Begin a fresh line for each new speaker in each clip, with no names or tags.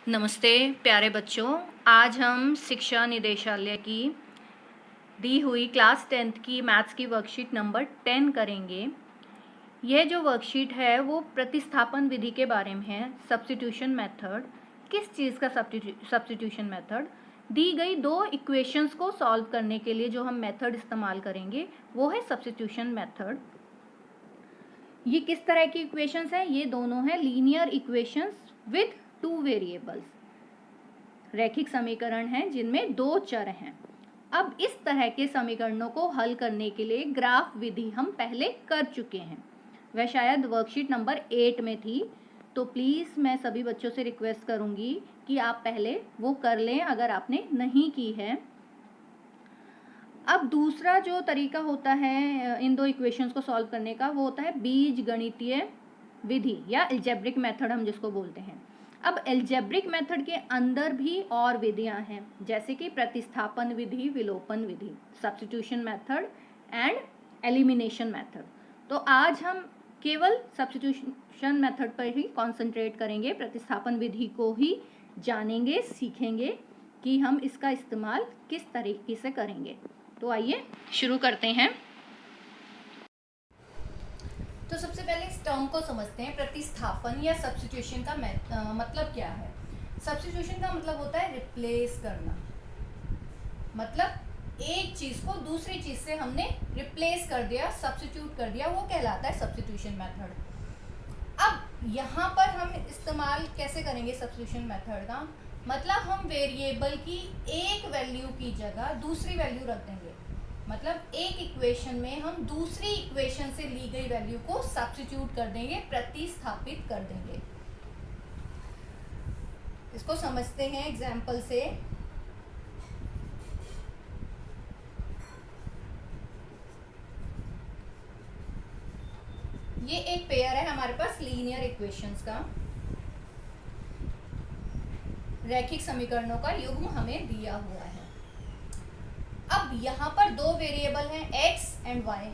नमस्ते प्यारे बच्चों। आज हम शिक्षा निदेशालय की दी हुई क्लास 10th की मैथ्स की वर्कशीट नंबर 10 करेंगे। यह जो वर्कशीट है वो प्रतिस्थापन विधि के बारे में है। Substitution method. किस चीज़ का सब्स्टिट्यूशन मेथड? दी गई दो इक्वेशंस को सॉल्व करने के लिए जो हम मेथड इस्तेमाल करेंगे वो है सब्स्टिट्यूशन मेथड। ये किस तरह की इक्वेशंस हैं? ये दोनों हैं linear equations with two variables. रैखिक समीकरण हैं जिनमें दो चर हैं। अब इस तरह के समीकरणों को हल करने के लिए ग्राफ विधि हम पहले कर चुके हैं। वह शायद वर्कशीट नंबर 8 में थी, तो प्लीज़ मैं सभी बच्चों से रिक्वेस्ट करूंगी कि आप पहले वो कर लें अगर आपने नहीं की है। अब दूसरा जो तरीका होता है इन दो इक्वेशंस को सॉल्व करने का वो होता है बीज गणितीय विधि या एल्जेब्रिक मेथड हम जिसको बोलते हैं। अब एल्जेब्रिक मेथड के अंदर भी और विधियां हैं, जैसे कि प्रतिस्थापन विधि, विलोपन विधि, substitution method and elimination method. तो आज हम केवल सब्स्टिट्यूशन मेथड पर ही कॉन्सेंट्रेट करेंगे, प्रतिस्थापन विधि को ही जानेंगे, सीखेंगे कि हम इसका इस्तेमाल किस तरीके से करेंगे। तो आइए शुरू करते हैं। तो सबसे पहले इस टर्म को समझते हैं। प्रतिस्थापन या सब्स्टिट्यूशन का मतलब क्या है? सब्स्टिट्यूशन का मतलब होता है रिप्लेस करना। मतलब एक चीज को दूसरी चीज से हमने रिप्लेस कर दिया, सब्स्टिट्यूट कर दिया, वो कहलाता है सब्स्टिट्यूशन मेथड। अब यहाँ पर हम इस्तेमाल कैसे करेंगे सब्स्टिट्यूशन मेथड का? मतलब हम वेरिएबल की एक वैल्यू की जगह दूसरी वैल्यू रख देंगे। मतलब एक इक्वेशन में हम दूसरी इक्वेशन से ली गई वैल्यू को सब्स्टिट्यूट कर देंगे, प्रतिस्थापित कर देंगे। इसको समझते हैं एग्जाम्पल से। ये एक पेयर है हमारे पास लीनियर इक्वेशंस का, रैखिक समीकरणों का युग्म हमें दिया हुआ है। अब यहाँ पर दो वेरिएबल हैं x एंड y,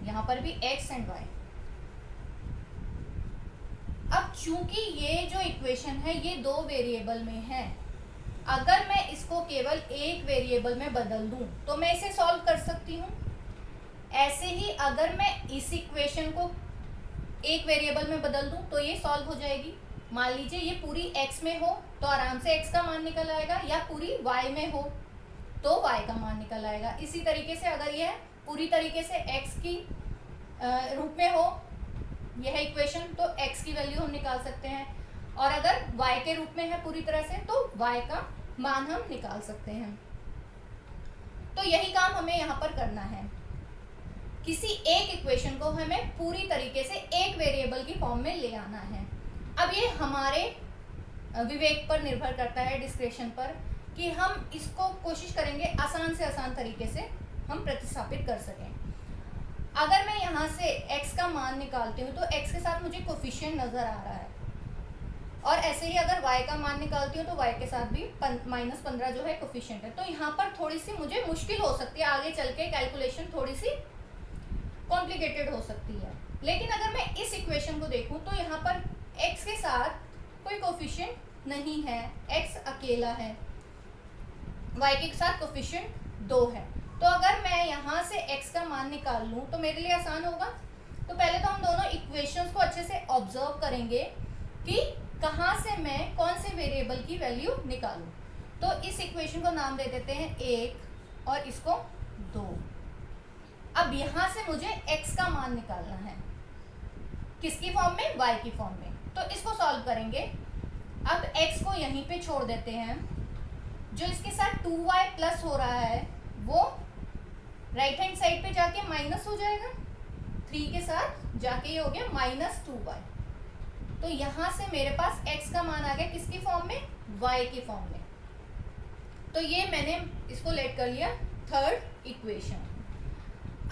यहाँ पर भी x एंड y। अब चूंकि ये जो इक्वेशन है ये दो वेरिएबल में है, अगर मैं इसको केवल एक वेरिएबल में बदल दूं तो मैं इसे सॉल्व कर सकती हूँ। ऐसे ही अगर मैं इस इक्वेशन को एक वेरिएबल में बदल दूं तो ये सॉल्व हो जाएगी। मान लीजिए ये पूरी x में हो तो आराम से x का मान निकल आएगा, या पूरी y में हो तो y का मान निकल आएगा। इसी तरीके से अगर यह पूरी तरीके से x की रूप में हो यह इक्वेशन, तो x की वैल्यू हम निकाल सकते हैं, और अगर y के रूप में है पूरी तरह से तो y का मान हम निकाल सकते हैं। तो यही काम हमें यहाँ पर करना है। किसी एक इक्वेशन को हमें पूरी तरीके से एक वेरिएबल की फॉर्म में ले आना है। अब ये हमारे विवेक पर निर्भर करता है, डिस्क्रिप्शन पर, कि हम इसको कोशिश करेंगे आसान से आसान तरीके से हम प्रतिस्थापित कर सकें। अगर मैं यहाँ से x का मान निकालती हूँ तो x के साथ मुझे कोफिशिएंट नज़र आ रहा है, और ऐसे ही अगर y का मान निकालती हूँ तो y के साथ भी -15 जो है कोफिशिएंट है। तो यहाँ पर थोड़ी सी मुझे मुश्किल हो सकती है, आगे चल के कैलकुलेशन थोड़ी सी कॉम्प्लिकेटेड हो सकती है। लेकिन अगर मैं इस इक्वेशन को देखूँ तो यहाँ पर x के साथ कोई कोफिशिएंट नहीं है, x अकेला है, y के साथ कोफिशिएंट 2 है। तो अगर मैं यहाँ से x का मान निकाल लूँ तो मेरे लिए आसान होगा। तो पहले तो हम दोनों इक्वेशंस को अच्छे से ऑब्जर्व करेंगे कि कहाँ से मैं कौन से वेरिएबल की वैल्यू निकालूँ। तो इस इक्वेशन को नाम दे देते हैं 1 और इसको 2। अब यहाँ से मुझे x का मान निकालना है, किसकी फॉर्म में? y की फॉर्म में। तो इसको सॉल्व करेंगे। अब x को यहीं पे छोड़ देते हैं, जो इसके साथ 2y प्लस हो रहा है वो राइट हैंड साइड पे जाके माइनस हो जाएगा, 3 के साथ जाके ये हो गया -2y। तो यहाँ से मेरे पास x का मान आ गया किसकी फॉर्म में? y की फॉर्म में। तो ये मैंने इसको लेट कर लिया थर्ड इक्वेशन।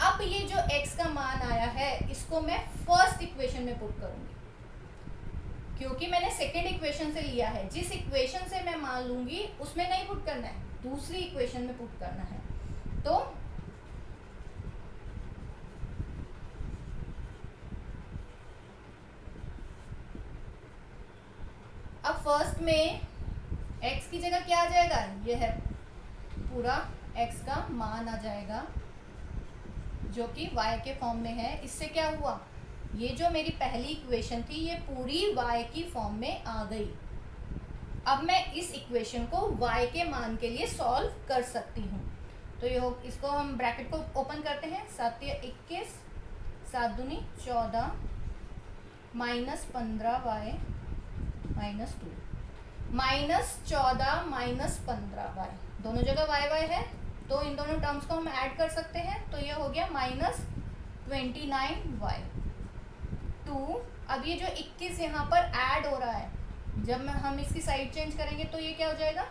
अब ये जो x का मान आया है इसको मैं फर्स्ट इक्वेशन में पुट करूंगी, क्योंकि मैंने सेकेंड इक्वेशन से लिया है। जिस इक्वेशन से मैं मान लूंगी उसमें नहीं पुट करना है, दूसरी इक्वेशन में पुट करना है। तो अब फर्स्ट में x की जगह क्या आ जाएगा, ये है पूरा x का मान आ जाएगा जो कि y के फॉर्म में है। इससे क्या हुआ, ये जो मेरी पहली इक्वेशन थी ये पूरी y की फॉर्म में आ गई। अब मैं इस इक्वेशन को y के मान के लिए सॉल्व कर सकती हूँ। तो ये इसको हम ब्रैकेट को ओपन करते हैं, 7 या 21, 7 दूनी 14 minus 15y minus 2, minus 14 minus 15y, दोनों जगह y है तो इन दोनों टर्म्स को हम ऐड कर सकते हैं। तो ये हो गया माइनस 29y 2। अब ये जो 21 यहाँ पर ऐड हो रहा है, जब हम इसकी साइड चेंज करेंगे तो ये क्या हो जाएगा,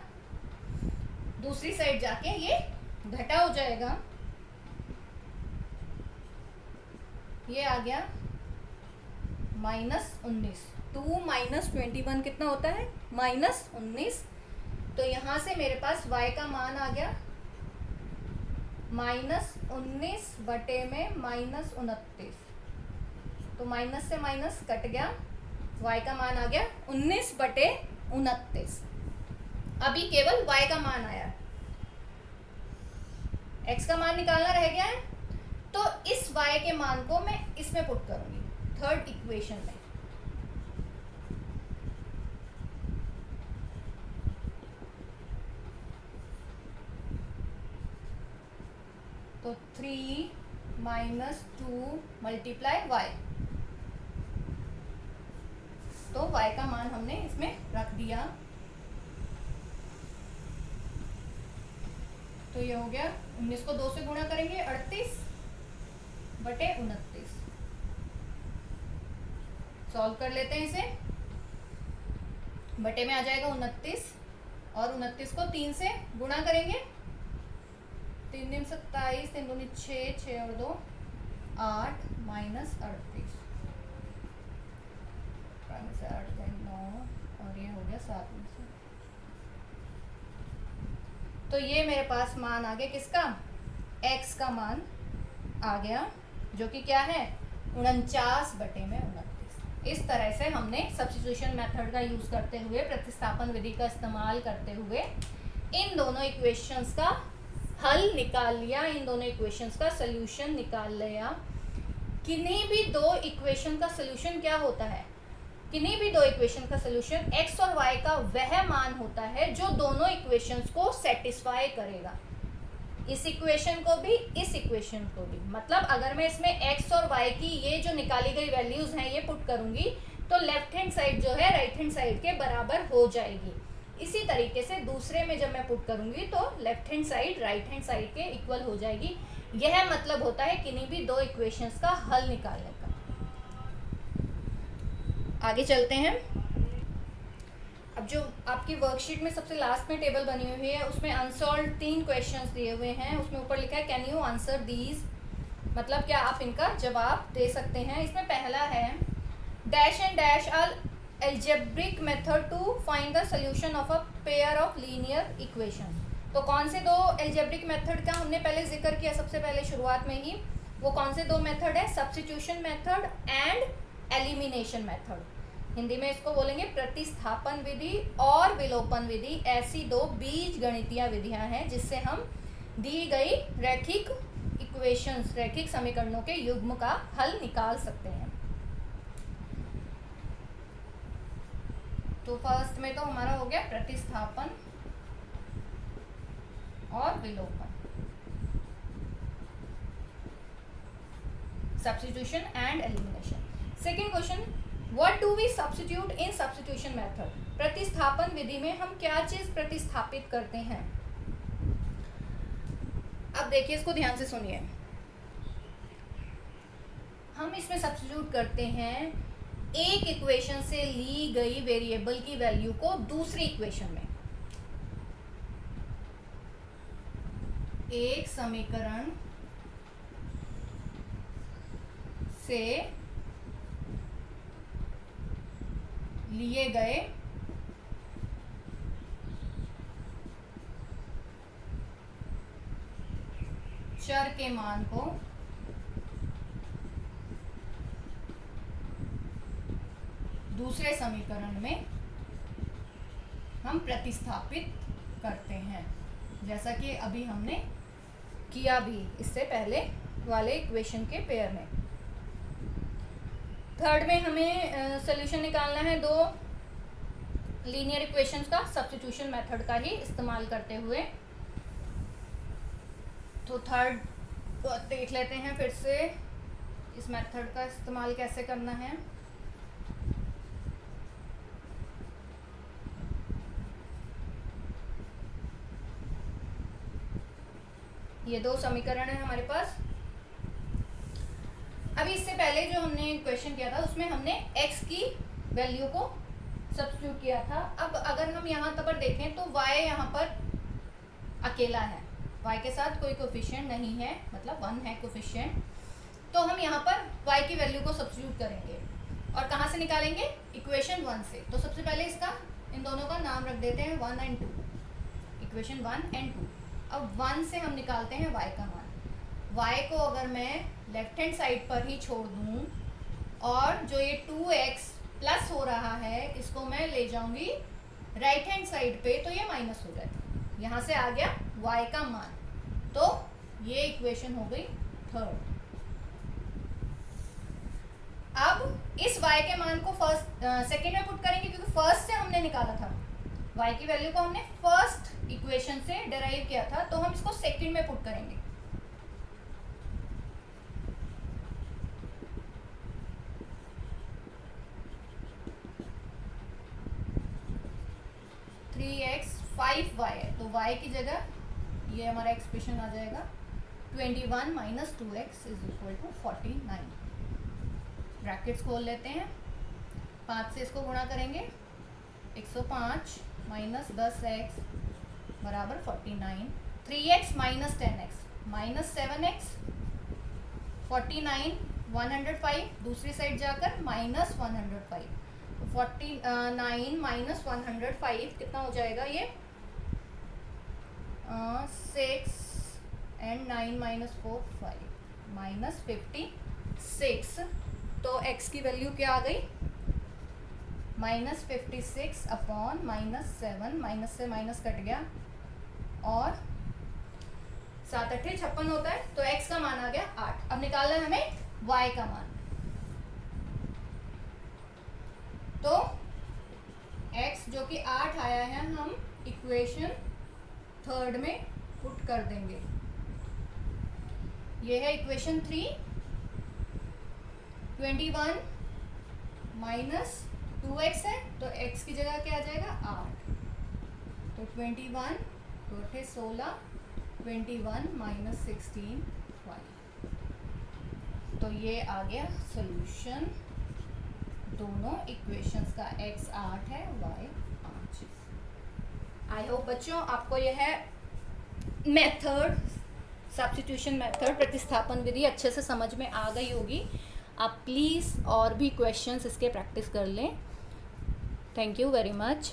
दूसरी साइड जाके ये घटा हो जाएगा। ये आ गया माइनस 19, 2 माइनस 21 कितना होता है, माइनस 19। तो यहाँ से मेरे पास y का मान आ गया माइनस 19 बटे में माइनस 29। तो माइनस से माइनस कट गया, y का मान आ गया 19 बटे 29। अभी केवल y का मान आया, x का मान निकालना रह गया है। तो इस y के मान को मैं इसमें पुट करूंगी, थर्ड इक्वेशन में। तो 3 माइनस 2 मल्टीप्लाई y, तो y का मान हमने इसमें रख दिया। तो ये हो गया 19 को 2 से गुणा करेंगे 38 बटे 29। सॉल्व कर लेते हैं इसे, बटे में आ जाएगा 29 और 29 को 3 से गुणा करेंगे, 3 दिन 27, 3 दूनी 6, 6 और 2 8 माइनस 38, 8 9 और ये हो गया 7 में से। तो ये मेरे पास मान आ गया किसका, x का मान आ गया जो कि क्या है 49 बटे में 29। इस तरह से हमने सब्स्टिट्यूशन मेथड का यूज करते हुए, प्रतिस्थापन विधि का इस्तेमाल करते हुए इन दोनों इक्वेशंस का हल निकाल लिया, इन दोनों इक्वेशंस का सोल्यूशन निकाल लिया। किन्हीं भी दो इक्वेशन का सोल्यूशन क्या होता है, किन्हीं भी दो इक्वेशन का सोल्यूशन x और y का वह मान होता है जो दोनों इक्वेशंस को सेटिस्फाई करेगा, इस इक्वेशन को भी इस इक्वेशन को भी। मतलब अगर मैं इसमें x और y की ये जो निकाली गई वैल्यूज हैं ये पुट करूंगी तो लेफ्ट हैंड साइड जो है राइट हैंड साइड के बराबर हो जाएगी। इसी तरीके से दूसरे में जब मैं पुट करूंगी तो left hand side right hand side के इक्वल हो जाएगी। यह मतलब होता है किन्हीं भी दो इक्वेशंस का हल निकालने का। आगे चलते हैं। अब जो आपकी वर्कशीट में सबसे लास्ट में टेबल बनी हुई है उसमें अनसॉल्व्ड 3 क्वेश्चंस दिए हुए हैं। उसमें ऊपर लिखा है कैन यू आंसर दीज, मतलब क्या आप इनका जवाब दे सकते हैं। इसमें पहला है dash and dash are algebraic method to find the solution of a pair of linear equation. तो कौन से दो एल्जेब्रिक मेथड का हमने पहले जिक्र किया सबसे पहले शुरुआत में ही, वो कौन से दो मेथड है, substitution method and elimination method. Hindi में इसको बोलेंगे प्रतिस्थापन विधि और विलोपन विधि। ऐसी दो बीज गणितीय विधियां हैं जिससे हम दी गई रैखिक इक्वेशंस, रैखिक समीकरणों के युग्म का हल निकाल सकते हैं। तो फर्स्ट में तो हमारा हो गया प्रतिस्थापन और विलोपन, substitution and elimination. Second question, what do we substitute in substitution method. प्रतिस्थापन विधि में हम क्या चीज प्रतिस्थापित करते हैं। अब देखिए इसको ध्यान से सुनिए। हम इसमें सब्स्टिट्यूट करते हैं एक इक्वेशन से ली गई वेरिएबल की वैल्यू को दूसरी इक्वेशन में। एक समीकरण से लिए गए चर के मान को दूसरे समीकरण में हम प्रतिस्थापित करते हैं, जैसा कि अभी हमने किया भी इससे पहले वाले इक्वेशन के पेयर में। थर्ड में हमें सॉल्यूशन निकालना है दो लीनियर इक्वेशंस का सब्स्टिट्यूशन मेथड का ही इस्तेमाल करते हुए। तो थर्ड देख लेते हैं फिर से इस मेथड का इस्तेमाल कैसे करना है। ये दो समीकरण है हमारे पास। अभी इससे पहले जो हमने क्वेश्चन किया था उसमें हमने x की वैल्यू को सब्स्टिट्यूट किया था। अब अगर हम यहाँ पर देखें तो y यहाँ पर अकेला है, y के साथ कोई कोफिशिएंट नहीं है, मतलब 1 है कोफिशिएंट। तो हम यहाँ पर y की वैल्यू को सब्स्टिट्यूट करेंगे और कहाँ से निकालेंगे? इक्वेशन 1 से। तो सबसे पहले इसका इन दोनों का नाम रख देते हैं 1 और 2, इक्वेशन 1 और 2। अब 1 से हम निकालते हैं y का मान। y को अगर मैं लेफ्ट हैंड साइड पर ही छोड़ दूँ और जो ये 2x प्लस हो रहा है इसको मैं ले जाऊंगी राइट हैंड साइड पे, तो ये माइनस हो जाएगा। यहाँ से आ गया y का मान, तो ये इक्वेशन हो गई थर्ड। अब इस y के मान को सेकेंड में पुट करेंगे, क्योंकि फर्स्ट से हमने निकाला था y की वैल्यू को, हमने फर्स्ट इक्वेशन से डिराइव किया था, तो हम इसको सेकेंड में पुट करेंगे। x 5y है, तो y की जगह ये हमारा एक्सप्रेशन आ जाएगा 21 minus 2x is equal to 49। Brackets खोल लेते हैं, 5 से इसको गुणा करेंगे, 105 माइनस 10x बराबर 49। 3x minus 10x minus 7x, 49 105 दूसरी साइड जाकर माइनस 105, 49 माइनस 105 कितना हो जाएगा? ये 6 एंड 9 माइनस 4 5 माइनस 56। तो x की वैल्यू क्या आ गई? माइनस 56 अपॉन माइनस 7, माइनस से माइनस कट गया और 7 8 56 होता है, तो x का मान आ गया 8। अब निकालना है हमें y का मान, तो x जो कि 8 आया है हम इक्वेशन थर्ड में पुट कर देंगे। ये है इक्वेशन 3। 21 माइनस 2x है, तो x की जगह क्या आ जाएगा? 8। तो 21 2 थे 16, 21 माइनस 16 y। तो ये आ गया सॉल्यूशन दोनों इक्वेशंस का। x 8 है, y 5। आई होप बच्चों आपको यह मेथड, सब्स्टिट्यूशन मेथड, प्रतिस्थापन विधि अच्छे से समझ में आ गई होगी। आप प्लीज़ और भी क्वेश्चंस इसके प्रैक्टिस कर लें। Thank you very much.